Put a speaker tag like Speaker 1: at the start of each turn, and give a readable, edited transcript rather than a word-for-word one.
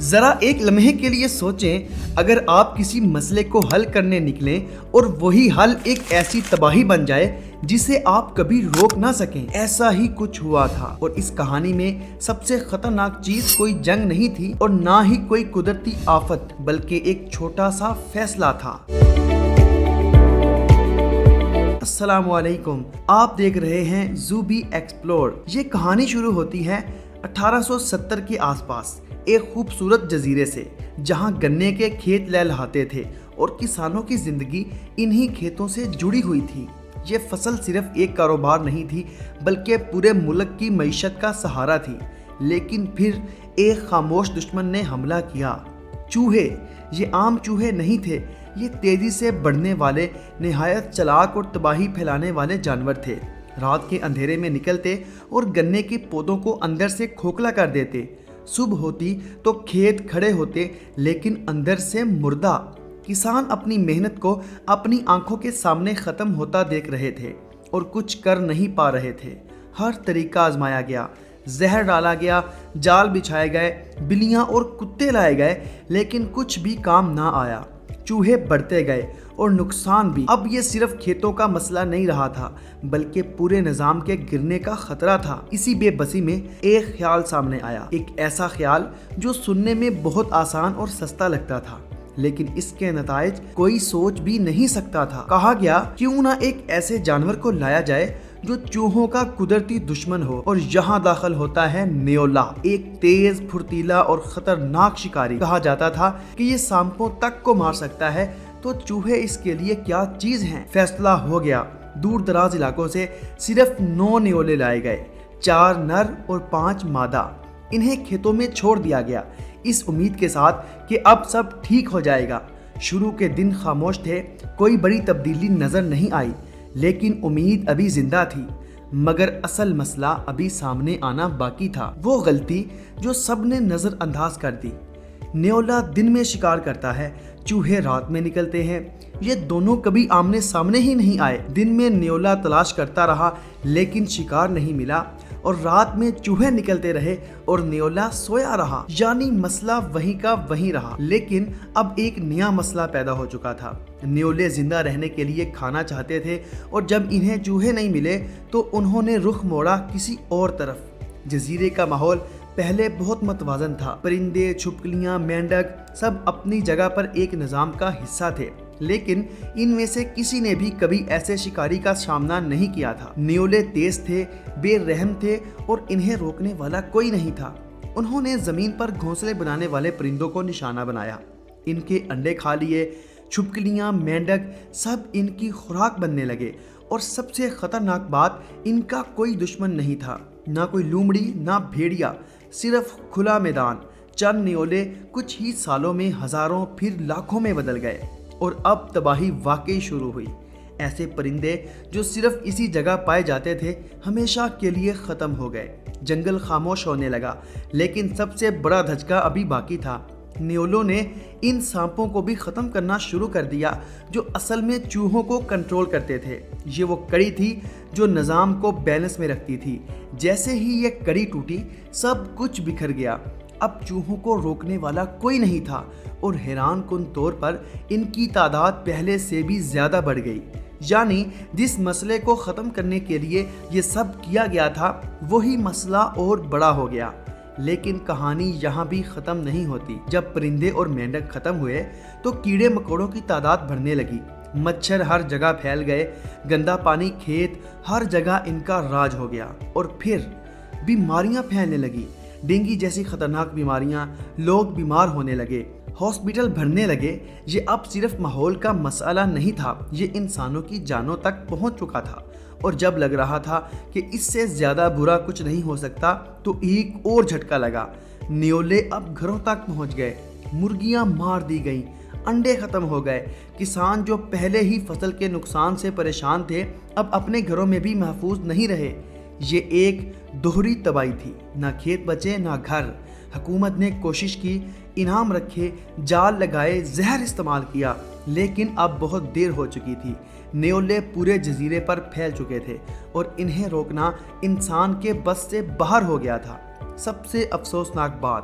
Speaker 1: ذرا ایک لمحے کے لیے سوچیں، اگر آپ کسی مسئلے کو حل کرنے نکلیں اور وہی حل ایک ایسی تباہی بن جائے جسے آپ کبھی روک نہ سکیں۔ ایسا ہی کچھ ہوا تھا، اور اس کہانی میں سب سے خطرناک چیز کوئی جنگ نہیں تھی اور نہ ہی کوئی قدرتی آفت، بلکہ ایک چھوٹا سا فیصلہ تھا۔ السلام علیکم، آپ دیکھ رہے ہیں زوبی ایکسپلور۔ یہ کہانی شروع ہوتی ہے 1870 کے آس پاس ایک خوبصورت جزیرے سے، جہاں گنے کے کھیت لہلہاتے تھے اور کسانوں کی زندگی انہی کھیتوں سے جڑی ہوئی تھی۔ یہ فصل صرف ایک کاروبار نہیں تھی، بلکہ پورے ملک کی معیشت کا سہارا تھی۔ لیکن پھر ایک خاموش دشمن نے حملہ کیا۔ چوہے۔ یہ عام چوہے نہیں تھے، یہ تیزی سے بڑھنے والے، نہایت چلاک اور تباہی پھیلانے والے جانور تھے۔ رات کے اندھیرے میں نکلتے اور گنے کے پودوں کو اندر سے کھوکھلا کر دیتے۔ صبح ہوتی تو کھیت کھڑے ہوتے، لیکن اندر سے مردہ۔ کسان اپنی محنت کو اپنی آنکھوں کے سامنے ختم ہوتا دیکھ رہے تھے اور کچھ کر نہیں پا رہے تھے۔ ہر طریقہ آزمایا گیا، زہر ڈالا گیا، جال بچھائے گئے، بلیاں اور کتے لائے گئے، لیکن کچھ بھی کام نہ آیا۔ چوہے بڑھتے گئے اور نقصان بھی۔ اب یہ صرف کھیتوں کا مسئلہ نہیں رہا تھا، بلکہ پورے نظام کے گرنے کا خطرہ تھا۔ اسی بے بسی میں ایک خیال سامنے آیا، ایک ایسا خیال جو سننے میں بہت آسان اور سستا لگتا تھا، لیکن اس کے نتائج کوئی سوچ بھی نہیں سکتا تھا۔ کہا گیا، کیوں نہ ایک ایسے جانور کو لایا جائے جو چوہوں کا قدرتی دشمن ہو، اور یہاں داخل ہوتا ہے نیولا، ایک تیز، پھرتیلا اور خطرناک شکاری۔ کہا جاتا تھا کہ یہ سانپوں تک کو مار سکتا ہے، تو چوہے اس کے لیے کیا چیز ہیں۔ فیصلہ ہو گیا۔ دور دراز علاقوں سے صرف 9 نیولے لائے گئے، 4 نر اور 5 مادہ۔ انہیں کھیتوں میں چھوڑ دیا گیا، اس امید کے ساتھ کہ اب سب ٹھیک ہو جائے گا۔ شروع کے دن خاموش تھے، کوئی بڑی تبدیلی نظر نہیں آئی، لیکن امید ابھی زندہ تھی۔ مگر اصل مسئلہ ابھی سامنے آنا باقی تھا، وہ غلطی جو سب نے نظر انداز کر دی۔ نیولا دن میں شکار کرتا ہے، چوہے رات میں نکلتے ہیں۔ یہ دونوں کبھی آمنے سامنے ہی نہیں آئے۔ دن میں نیولا تلاش کرتا رہا، لیکن شکار نہیں ملا، اور رات میں چوہے نکلتے رہے اور نیولا سویا رہا۔ یعنی مسئلہ وہیں کا وہیں رہا۔ لیکن اب ایک نیا مسئلہ پیدا ہو چکا تھا۔ نیولے زندہ رہنے کے لیے کھانا چاہتے تھے، اور جب انہیں چوہے نہیں ملے تو انہوں نے رخ موڑا کسی اور طرف۔ جزیرے کا ماحول پہلے بہت متوازن تھا۔ پرندے، چھپکلیاں، مینڈک سب اپنی جگہ پر ایک نظام کا حصہ تھے، لیکن ان میں سے کسی نے بھی کبھی ایسے شکاری کا سامنا نہیں کیا تھا۔ نیولے تیز تھے، بے رحم تھے، اور انہیں روکنے والا کوئی نہیں تھا۔ انہوں نے زمین پر گھونسلے بنانے والے پرندوں کو نشانہ بنایا، ان کے انڈے کھا لیے۔ چھپکلیاں، مینڈک سب ان کی خوراک بننے لگے، اور سب سے خطرناک بات، ان کا کوئی دشمن نہیں تھا، نہ کوئی لومڑی، نہ بھیڑیا، صرف کھلا میدان۔ چند نیولے کچھ ہی سالوں میں ہزاروں، پھر لاکھوں میں بدل گئے، اور اب تباہی واقعی شروع ہوئی۔ ایسے پرندے جو صرف اسی جگہ پائے جاتے تھے، ہمیشہ کے لیے ختم ہو گئے۔ جنگل خاموش ہونے لگا، لیکن سب سے بڑا دھچکا ابھی باقی تھا۔ نیولوں نے ان سانپوں کو بھی ختم کرنا شروع کر دیا، جو اصل میں چوہوں کو کنٹرول کرتے تھے۔ یہ وہ کڑی تھی جو نظام کو بیلنس میں رکھتی تھی۔ جیسے ہی یہ کڑی ٹوٹی، سب کچھ بکھر گیا۔ اب چوہوں کو روکنے والا کوئی نہیں تھا، اور حیران کن طور پر ان کی تعداد پہلے سے بھی زیادہ بڑھ گئی۔ یعنی جس مسئلے کو ختم کرنے کے لیے یہ سب کیا گیا تھا، وہی مسئلہ اور بڑا ہو گیا۔ لیکن کہانی یہاں بھی ختم نہیں ہوتی۔ جب پرندے اور مینڈک ختم ہوئے تو کیڑے مکوڑوں کی تعداد بڑھنے لگی۔ مچھر ہر جگہ پھیل گئے، گندا پانی، کھیت، ہر جگہ ان کا راج ہو گیا۔ اور پھر بیماریاں پھیلنے لگی، ڈینگی جیسی خطرناک بیماریاں، لوگ بیمار ہونے لگے، ہاسپٹل بھرنے لگے۔ یہ اب صرف ماحول کا مسئلہ نہیں تھا، یہ انسانوں کی جانوں تک پہنچ چکا تھا۔ اور جب لگ رہا تھا کہ اس سے زیادہ برا کچھ نہیں ہو سکتا، تو ایک اور جھٹکا لگا۔ نیولے اب گھروں تک پہنچ گئے، مرغیاں مار دی گئیں، انڈے ختم ہو گئے۔ کسان جو پہلے ہی فصل کے نقصان سے پریشان تھے، اب اپنے گھروں میں بھی محفوظ نہیں رہے۔ یہ ایک دوہری تباہی تھی، نہ کھیت بچے نہ گھر۔ حکومت نے کوشش کی، انعام رکھے، جال لگائے، زہر استعمال کیا، لیکن اب بہت دیر ہو چکی تھی۔ نیولے پورے جزیرے پر پھیل چکے تھے، اور انہیں روکنا انسان کے بس سے باہر ہو گیا تھا۔ سب سے افسوسناک بات،